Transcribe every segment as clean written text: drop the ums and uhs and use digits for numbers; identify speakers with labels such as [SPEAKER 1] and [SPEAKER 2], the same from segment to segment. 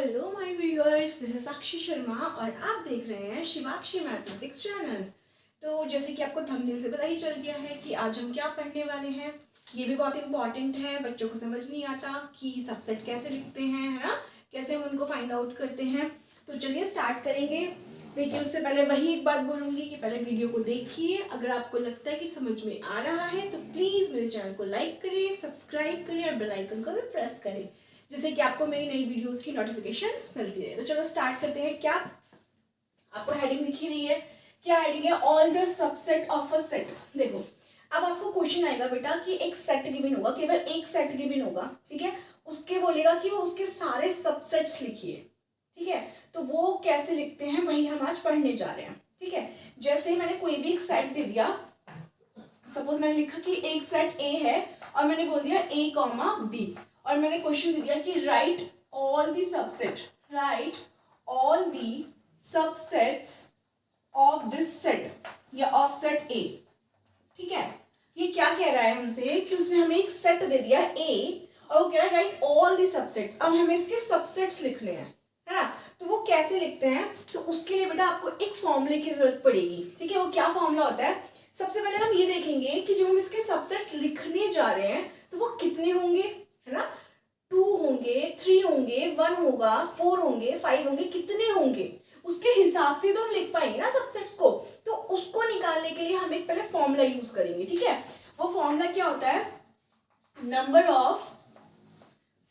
[SPEAKER 1] Hello my viewers, this is Sakshi Sharma और आप देख रहे हैं शिवाक्षी मैथमेटिक्स चैनल। तो जैसे कि आपको थंबनेल से पता ही चल गया है कि आज हम क्या पढ़ने वाले हैं। ये भी बहुत इंपॉर्टेंट है, बच्चों को समझ नहीं आता कि सबसेट कैसे लिखते हैं, है ना, कैसे हम उनको फाइंड आउट करते हैं। तो चलिए स्टार्ट करेंगे, लेकिन उससे पहले वही एक बात बोलूँगी कि पहले वीडियो को देखिए। अगर आपको लगता है कि समझ में आ रहा है तो प्लीज़ मेरे चैनल को लाइक करें, सब्सक्राइब करें और बेल आइकन को भी प्रेस करें, जिससे कि आपको मेरी नई वीडियोस की नोटिफिकेशंस मिलती रहे। तो चलो स्टार्ट करते हैं। क्या आपको हेडिंग दिख ही रही है? क्या हेडिंग है? All the subset of a set. देखो, अब आपको क्वेश्चन आएगा बेटा कि एक सेट गिवन होगा, केवल एक सेट गिवन होगा, ठीक है। उसके बोलेगा कि वो उसके सारे सबसेट्स लिखिए, ठीक है। तो वो कैसे लिखते हैं वही हम आज पढ़ने जा रहे हैं, ठीक है। जैसे मैंने कोई भी एक सेट दे दिया, सपोज मैंने लिखा कि एक सेट ए है और मैंने बोल दिया ए कॉमा बी, और मैंने क्वेश्चन दे दिया कि right all the subset, right all the subsets of this set या ऑफ सेट ए, ठीक है। ये क्या कह रहा है हमसे कि उसने हमें एक सेट दे दिया ए और वो कह रहा है राइट ऑल दी सबसेट्स। अब हमें इसके सबसेट्स लिखने हैं, है ना। तो वो कैसे लिखते हैं? तो उसके लिए बेटा आपको एक फॉर्मूले की जरूरत पड़ेगी, ठीक है। वो क्या फॉर्मूला होता है? सबसे पहले हम ये देखेंगे कि जब हम इसके सबसेट्स लिखने जा रहे हैं तो वो कितने होंगे, है ना। 2 होंगे, 3 होंगे, 1 होगा, 4 होंगे, 5 होंगे, कितने होंगे उसके हिसाब से तो हम लिख पाएंगे ना सबसेट्स को। तो उसको निकालने के लिए हम एक पहले फॉर्मूला यूज करेंगे, ठीक है। वो फॉर्मूला क्या होता है? नंबर ऑफ,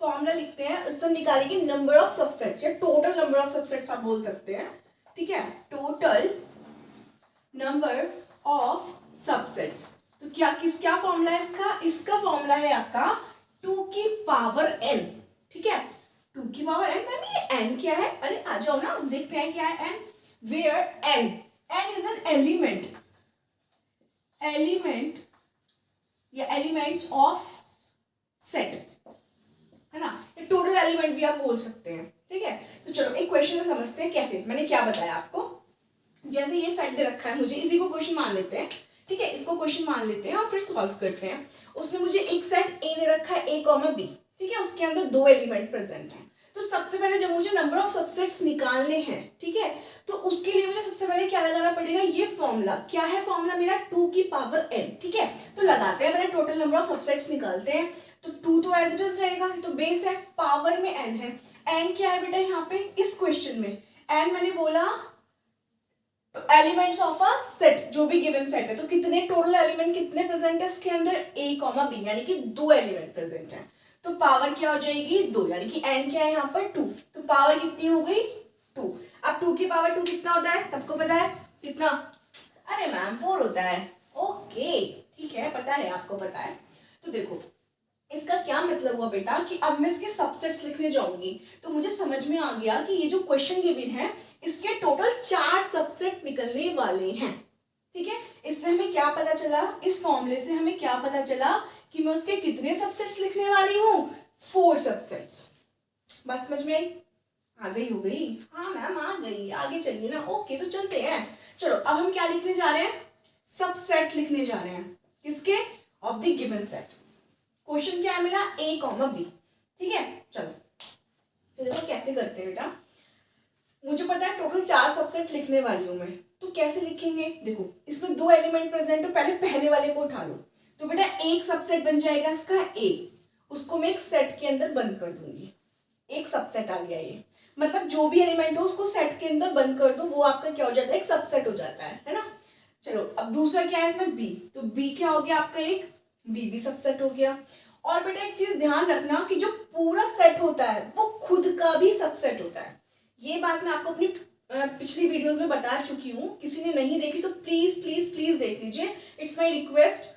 [SPEAKER 1] फॉर्मूला लिखते हैं, उससे निकालेंगे नंबर ऑफ सबसेट्स या टोटल नंबर ऑफ सबसेट्स आप बोल सकते हैं, ठीक है। Total number of subsets. तो क्या फॉर्मूला है इसका? इसका फॉर्मूला है आपका 2 की पावर n, ठीक है। 2 की पावर n, मैम ये n क्या है? अरे आ जाओ ना, देखते हैं क्या है n। Where n is an element, element या एलिमेंट्स ऑफ सेट, है ना। ये टोटल एलिमेंट भी आप बोल सकते हैं, ठीक है। तो चलो एक क्वेश्चन में समझते हैं कैसे। मैंने क्या बताया आपको, जैसे ये सेट दे रखा है मुझे, इसी को क्वेश्चन मान लेते हैं, ठीक है। इसको क्वेश्चन मान लेते हैं और फिर सॉल्व करते हैं। उसने मुझे एक सेट ए दे रखा है, ए कॉमा बी, ठीक है। उसके अंदर 2 एलिमेंट प्रेजेंट हैं। तो सबसे पहले जब मुझे नंबर ऑफ सबसेट्स निकालने हैं, ठीक है, तो उसके लिए मुझे सबसे पहले क्या लगाना पड़ेगा? ये फॉर्मूला। क्या है फॉर्मूला मेरा? 2 की पावर n, ठीक है। तो लगाते हैं, पहले टोटल नंबर ऑफ सबसेट्स निकालते हैं। तो 2 तो एज इट इज रहेगा, तो बेस है, पावर में n है। n क्या है बेटा यहाँ पे इस क्वेश्चन में? n मैंने बोला एलिमेंट्स ऑफ अ सेट, जो भी गिवन सेट है। तो कितने टोटल एलिमेंट कितने प्रेजेंट है इसके अंदर? a कॉमा बी, यानी कि 2 एलिमेंट प्रेजेंट है। तो पावर क्या हो जाएगी? 2, यानी कि n क्या है यहाँ पर? 2। तो पावर कितनी हो गई? 2। अब 2 की पावर 2 कितना होता है? सबको पता है कितना? अरे मैम 4 होता है। ओके, ठीक है, पता है, आपको पता है। तो देखो इसका क्या मतलब हुआ बेटा कि अब मैं इसके सबसेट्स लिखने जाऊंगी तो मुझे समझ में आ गया कि ये जो क्वेश्चन गिवन है इसके टोटल 4 सबसेट निकलने वाले हैं, ठीक है। इससे हमें क्या पता चला? इस फॉर्मूले से हमें क्या पता चला कि मैं उसके कितने सबसेट्स लिखने वाली हूँ? 4 सबसेट्स। बात समझ में आई? आ गई हो गई? हाँ मैम आ गई, आगे चलिए ना। ओके, तो चलते हैं। चलो अब हम क्या लिखने जा रहे हैं? सबसेट लिखने जा रहे हैं। किसके? Of the given set. Question क्या है मेरा? a कॉमा बी, ठीक है। चलो तो देखो कैसे करते हैं बेटा। मुझे पता है टोटल 4 सबसेट लिखने वाली हूं मैं, तो कैसे लिखेंगे? देखो इसमें 2 एलिमेंट प्रेजेंट है, पहले पहले वाले को उठा लो। तो बेटा एक सबसेट बन जाएगा इसका a, उसको मैं एक सेट के अंदर बंद कर दूंगी। एक सबसेट आ गया ये, मतलब जो भी एलिमेंट हो उसको सेट के अंदर बंद कर दो, वो आपका क्या हो जाता है? एक सबसेट हो जाता है ना। चलो अब दूसरा क्या है इसमें? b। तो b क्या हो गया आपका? एक b भी सबसेट हो गया। और बेटा एक चीज ध्यान रखना कि जो पूरा सेट होता है वो खुद का भी सबसेट होता है। ये बात मैं आपको अपनी पिछली वीडियोस में बता चुकी हूँ, किसी ने नहीं देखी तो प्लीज प्लीज प्लीज देख लीजिए, इट्स माय रिक्वेस्ट,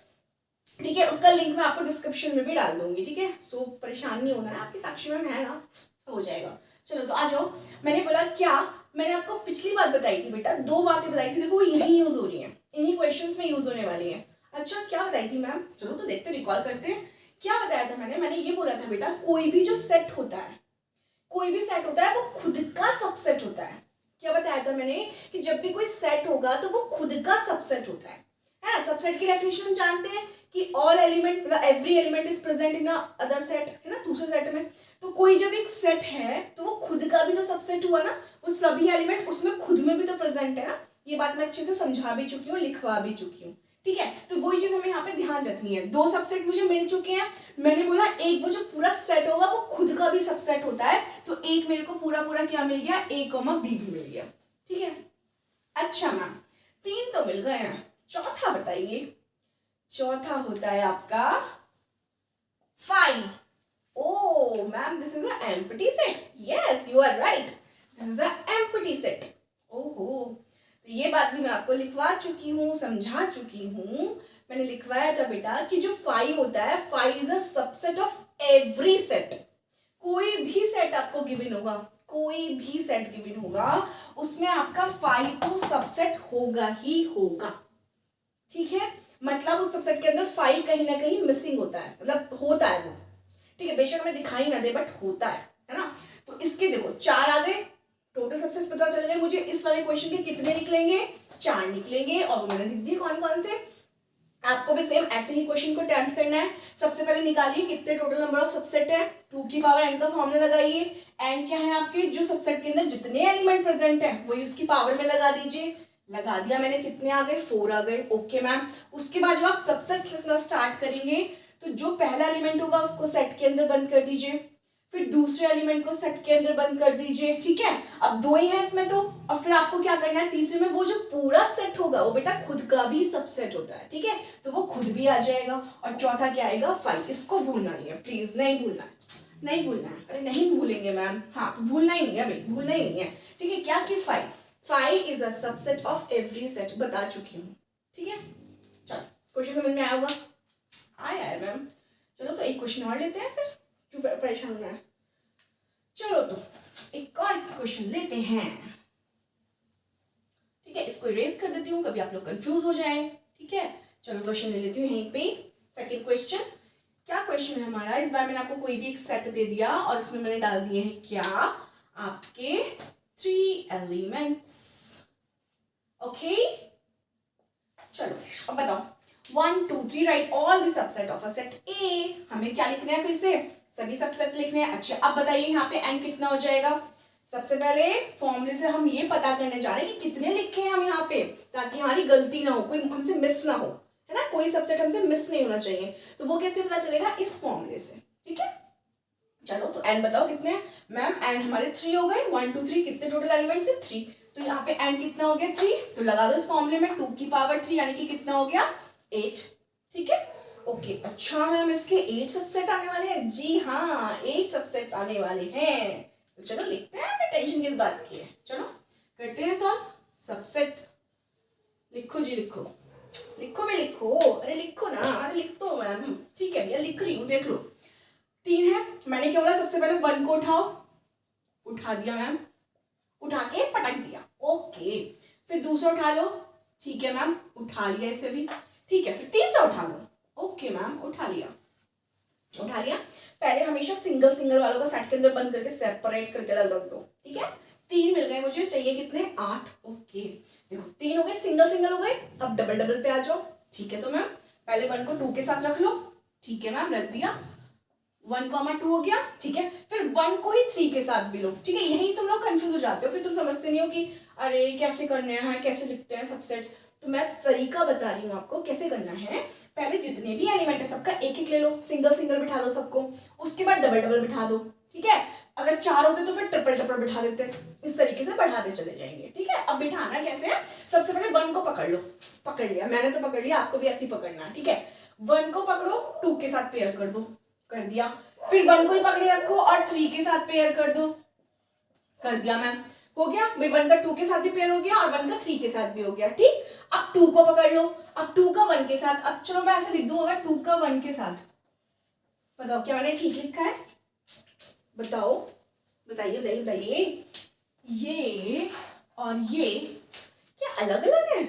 [SPEAKER 1] ठीक है। उसका लिंक मैं आपको डिस्क्रिप्शन में भी डाल दूंगी, ठीक है। सो परेशान नहीं होना है, आपकी साक्षी मैम है ना, तो हो जाएगा। चलो तो आ जाओ। मैंने बोला क्या, मैंने आपको पिछली बात बताई थी बेटा, 2 बातें बताई थी, देखो वो यही यूज हो रही है, इन्हीं क्वेश्चंस में यूज होने वाली है। अच्छा क्या बताई थी मैम? चलो तो देखते, रिकॉल करते हैं। क्या बताया था मैंने ये बोला था बेटा कोई भी जो सेट होता है, कोई भी सेट होता है वो खुद का सबसेट होता है। क्या बताया था मैंने? कि जब भी कोई सेट होगा तो वो खुद का सबसेट होता है ना। सबसेट की डेफिनेशन हम जानते हैं कि ऑल एलिमेंट, मतलब every element is present in other set, है ना, दूसरे सेट में। तो कोई जब एक सेट है तो वो खुद का भी तो सबसेट हुआ ना, वो सभी एलिमेंट उसमें खुद में भी तो प्रेजेंट है ना। ये बात मैं अच्छे से समझा भी चुकी हूँ, लिखवा भी चुकी हूँ, ठीक है। तो वही चीज हमें यहाँ पे ध्यान रखनी है। दो सबसेट मुझे मिल चुके हैं, मैंने बोला एक वो जो पूरा सेट होगा वो खुद का भी सबसेट होता है, तो एक मेरे को पूरा पूरा क्या मिल गया, A, B भी मिल गया, ठीक है। अच्छा मैम 3 तो मिल गए हैं, चौथा बताइए। चौथा होता है आपका 5। Oh, ma'am, this is an empty set. Yes, you are right. This is an empty set. ओहो, तो ये बात भी मैं आपको लिखवा चुकी हूँ, समझा चुकी हूँ। मैंने लिखवाया था बेटा कि जो 5 होता है, 5 is a subset of every set. कोई भी सेट आपको गिवन होगा, कोई भी सेट गिवन होगा, उसमें आपका 5 तो सबसेट होगा ही होगा, ठीक है। मतलब उस सबसेट के अंदर 5 कहीं ना कहीं मिसिंग होता है, मतलब होता है वो, ठीक है। बेशक हमें दिखाई ना दे बट होता है ना। तो इसके देखो 4 आ गए, टोटल सबसेट पता चल गए मुझे। इस वाले क्वेश्चन के कितने निकलेंगे, 4 निकलेंगे, और वो मैंने लिख दिए कौन कौन से। आपको भी सेम ऐसे ही क्वेश्चन को अटेम्प्ट करना है। सबसे पहले निकालिए कितने टोटल नंबर ऑफ सबसेट है, 2 की पावर n का फॉर्मूला लगाइए। n क्या है आपके, जो सबसेट के अंदर जितने एलिमेंट प्रेजेंट है वही उसकी पावर में लगा दीजिए। लगा दिया मैंने, कितने आ गए, 4 आ गए, ओके मैम। उसके बाद जब आप सबसेट लिखना स्टार्ट करेंगे तो जो पहला एलिमेंट होगा उसको सेट के अंदर बंद कर दीजिए, फिर दूसरे एलिमेंट को सेट के अंदर बंद कर दीजिए, ठीक है। अब 2 ही है इसमें तो, और फिर आपको क्या करना है, तीसरे में वो जो पूरा सेट होगा वो बेटा खुद का भी सबसेट होता है, ठीक है, तो वो खुद भी आ जाएगा। और चौथा क्या आएगा, 5। इसको भूलना नहीं है, प्लीज नहीं भूलना है, नहीं भूलना है। अरे नहीं भूलेंगे मैम, हाँ तो भूलना ही नहीं है भाई, भूलना ही नहीं है, ठीक है। क्या कि 5 is a subset of every set, बता चुकी हूँ, ठीक है। चलो क्वेश्चन समझ में आया होगा, आया है मैम। चलो तो एक क्वेश्चन और लेते हैं, फिर क्यों परेशान होना है। चलो तो एक और क्वेश्चन लेते हैं, ठीक है। इसको इरेज कर देती हूँ, कभी आप लोग कंफ्यूज हो जाए, ठीक है। चलो क्वेश्चन ले लेती हूँ यहीं पे। सेकंड क्वेश्चन, क्या क्वेश्चन है हमारा, इस बार मैंने आपको कोई भी एक सेट दे दिया और उसमें मैंने डाल दिए हैं क्या, आपके 3 एलिमेंट्स, ओके। चलो अब बताओ, 1 2 3 right all the subset of a set ए। हमें क्या लिखना है, फिर से सभी सबसेट लिखने हैं। अच्छा अब बताइए यहाँ पे n कितना हो जाएगा। सबसे पहले फॉर्मूले से हम ये पता करने जा रहे हैं कि कितने लिखे हैं हम यहाँ पे, ताकि हमारी गलती ना हो, कोई हमसे मिस ना हो, है ना, कोई सबसेट हमसे मिस नहीं होना चाहिए। तो वो कैसे पता चलेगा, इस फॉर्मूले से, ठीक है। चलो तो n बताओ कितने हैं मैम, n हमारे 3 हो गए, 1 2 3, कितने टोटल एलिमेंट्स है 3, तो यहाँ पे n कितना हो गया 3, तो लगा दो इस फॉर्मूले में 2 की पावर 3 यानी कि कितना हो गया 8, ठीक है, ओके। अच्छा मैम इसके 8 सबसेट आने वाले हैं, जी हाँ 8 सबसेट आने वाले हैं, तो चलो लिखते हैं, फिर टेंशन किस बात की है, चलो करते हैं सॉल्व। सबसेट लिखो जी, लिखो लिखो भी लिखो, अरे लिखो ना, अरे लिख दो मैम, ठीक है भैया लिख रही हूँ, देख लो 3 है। मैंने क्या बोला, सबसे पहले 1 को उठाओ, उठा दिया मैम, उठा के पटक दिया, ओके। फिर दूसरा उठा लो, ठीक है मैम, उठा लिया इसे भी, ठीक है। फिर तीसरा उठा लो, ओके मैम, उठा लिया, उठा लिया। पहले हमेशा सिंगल सिंगल वालों को सेट के अंदर बंद करके सेपरेट करके अलग रख दो, ठीक है। 3 मिल गए मुझे, चाहिए कितने 8, ओके। देखो 3 हो गए, सिंगल सिंगल हो गए, अब डबल डबल पे आ जाओ, ठीक है। तो मैम पहले 1 को 2 के साथ रख लो, ठीक है मैम, रख दिया, 1, 2 हो गया, ठीक है। फिर 1 को ही 3 के साथ भी लो, ठीक है। यही तुम लोग कंफ्यूज हो जाते हो, फिर तुम समझते नहीं हो कि अरे कैसे करने हैं, कैसे लिखते हैं सबसेट। तो मैं तरीका बता रही हूँ आपको कैसे करना है। पहले जितने भी एलिमेंट है सबका एक एक ले लो, सिंगल सिंगल बिठा दो सबको, उसके बाद डबल डबल बिठा दो, ठीक है। अगर 4 होते तो फिर ट्रिपल ट्रिपल बिठा देते, इस तरीके से बढ़ाते चले जाएंगे, ठीक है। अब बिठाना कैसे है, सबसे पहले 1 को पकड़ लो, पकड़ लिया मैंने तो पकड़ लिया, आपको भी ऐसे ही पकड़ना है, ठीक है। 1 को पकड़ो, 2 के साथ पेयर कर दो, कर दिया। फिर 1 को ही पकड़े रखो और 3 के साथ पेयर कर दो, कर दिया मैम, हो गया भाई। 1 का 2 के साथ भी पेयर हो गया और 1 का 3 के साथ भी हो गया, ठीक। अब 2 को पकड़ लो, अब 2 का 1 के साथ, अब चलो मैं ऐसे लिख दूं, अगर 2 का 1 के साथ, बताओ क्या मैंने ठीक लिखा है, बताओ, बताइए बताइए बताइए, ये और ये क्या अलग अलग है,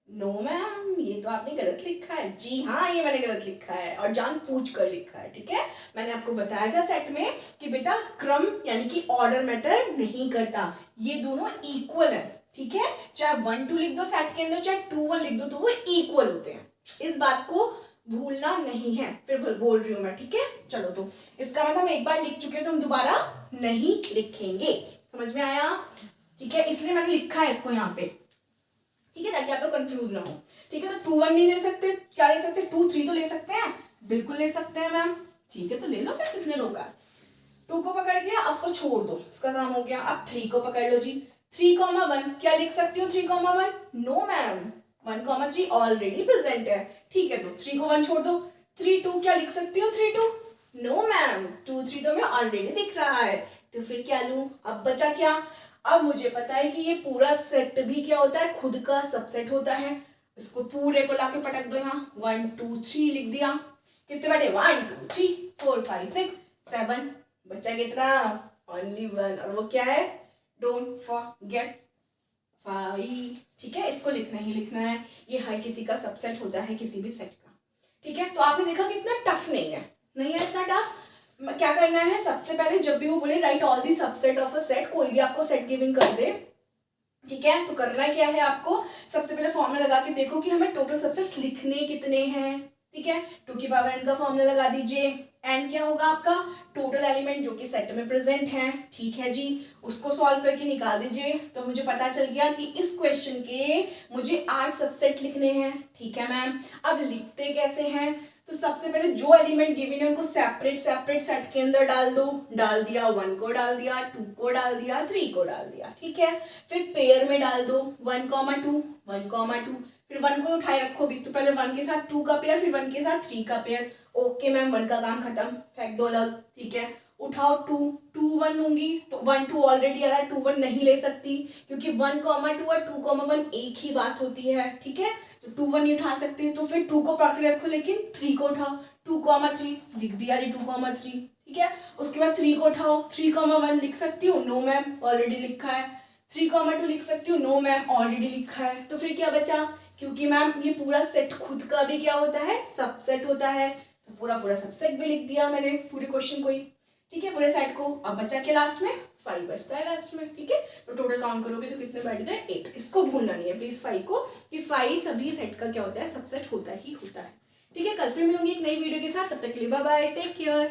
[SPEAKER 1] नो मैम ये तो आपने गलत लिखा है, जी हाँ ये मैंने गलत लिखा है और जान पूछ कर लिखा है, ठीक है। मैंने आपको बताया था सेट में कि बेटा क्रम यानी कि ऑर्डर मैटर नहीं करता, ये दोनों इक्वल है, ठीक है। चाहे 1 2 लिख दो सेट के अंदर, चाहे 2 1 लिख दो, तो वो इक्वल होते हैं। इस बात को भूलना नहीं है, फिर बोल रही हूँ मैं, ठीक है। चलो, तो इसका मतलब हम एक बार लिख चुके हैं तो हम दोबारा नहीं लिखेंगे, समझ में आया, ठीक है। इसलिए मैंने लिखा है इसको यहाँ पे, ठीक है, ताकि आप लोग कंफ्यूज ना हो, ठीक है। तो 2 1 नहीं ले सकते, क्या ले सकते, 2 3 तो ले सकते हैं, बिल्कुल ले सकते हैं मैम, ठीक है। तो ले लो, फिर किसने रोका। 2 को पकड़ दिया, अब उसको छोड़ दो, उसका काम हो गया। अब 3 को पकड़ लो जी, 3,1 क्या लिख सकती हो 3,1, नो मैम, 1,3 ऑलरेडी प्रेजेंट है, ठीक है। तो 3 को 1 छोड़ दो, 3 2 क्या लिख सकती हो 3 2, नो मैम, 2 3 तो मैं ऑलरेडी दिख रहा है, तो फिर क्या लूं। अब बचा क्या, अब मुझे पता है कि ये पूरा सेट भी क्या होता है, खुद का सबसेट होता है। इसको पूरे को लाके पटक दो यहाँ, 1 2 3 लिख दिया, कितने बैठे 1 2 3 4 5 6 7, बचा कितना, ओनली 1, और वो क्या है, डोंट फॉरगेट 5, ठीक है। इसको लिखना ही लिखना है, ये हर किसी का सबसेट होता है किसी भी सेट का, ठीक है। तो आपने देखा कितना टफ नहीं है, नहीं है इतना टफ। क्या करना है, सबसे पहले जब भी वो बोले right all the subset of a set, कोई भी आपको सेट गिविंग कर दे, ठीक है, तो करना क्या है आपको, सबसे पहले फॉर्मूला लगा के देखो कि हमें टोटल सबसेट्स लिखने कितने हैं, ठीक है। 2 की पावर n का फॉर्मूला लगा दीजिए, n क्या होगा आपका, टोटल एलिमेंट जो कि सेट में प्रेजेंट हैं, ठीक है जी। उसको सॉल्व करके निकाल दीजिए, तो मुझे पता चल गया कि इस क्वेश्चन के मुझे 8 सबसेट लिखने हैं, ठीक है मैम। अब लिखते कैसे हैं, तो सबसे पहले जो एलिमेंट गिवन है उनको सेपरेट सेपरेट सेट के अंदर डाल दो, डाल दिया, 1 को डाल दिया, 2 को डाल दिया, 3 को डाल दिया, ठीक है। फिर पेयर में डाल दो, 1 2 1 2, फिर 1 को उठाए रखो भी, तो पहले 1 के साथ 2 का पेयर, फिर 1 के साथ 3 का पेयर, ओके मैम, 1 का काम खत्म, फेंक दो अलग, ठीक है। उठाओ 2 2 1 लूंगी, तो 1 2 ऑलरेडी आ रहा है, 2 1 नहीं ले सकती, क्योंकि 1 2 और 2 1 एक ही बात होती है, ठीक है। तो 2 1 नहीं उठा सकती, तो फिर 2 को पकड़ रखो, लेकिन 3 को उठाओ, 2 3 लिख दिया जी, 2 3, ठीक है। उसके बाद 3 को उठाओ, 3 1 लिख सकती हूँ, नो मैम, ऑलरेडी लिखा है। 3 2 लिख सकती हूँ, नो मैम, ऑलरेडी लिखा है। तो फिर क्या बचा, क्योंकि मैम ये पूरा सेट खुद का भी क्या होता है, सबसेट होता है, तो पूरा पूरा सबसेट भी लिख दिया मैंने पूरे क्वेश्चन को ही, ठीक है, पूरे सेट को। अब बचा के लास्ट में 5 बचता है लास्ट में, ठीक है। तो टोटल काउंट करोगे तो कितने बैठ गए, 8। इसको भूलना नहीं है प्लीज 5 को, कि 5 सभी सेट का क्या होता है, सबसेट होता ही होता है, ठीक है। कल फिर मिलूंगी एक नई वीडियो के साथ, तब तक के लिए बाय बाय, टेक केयर।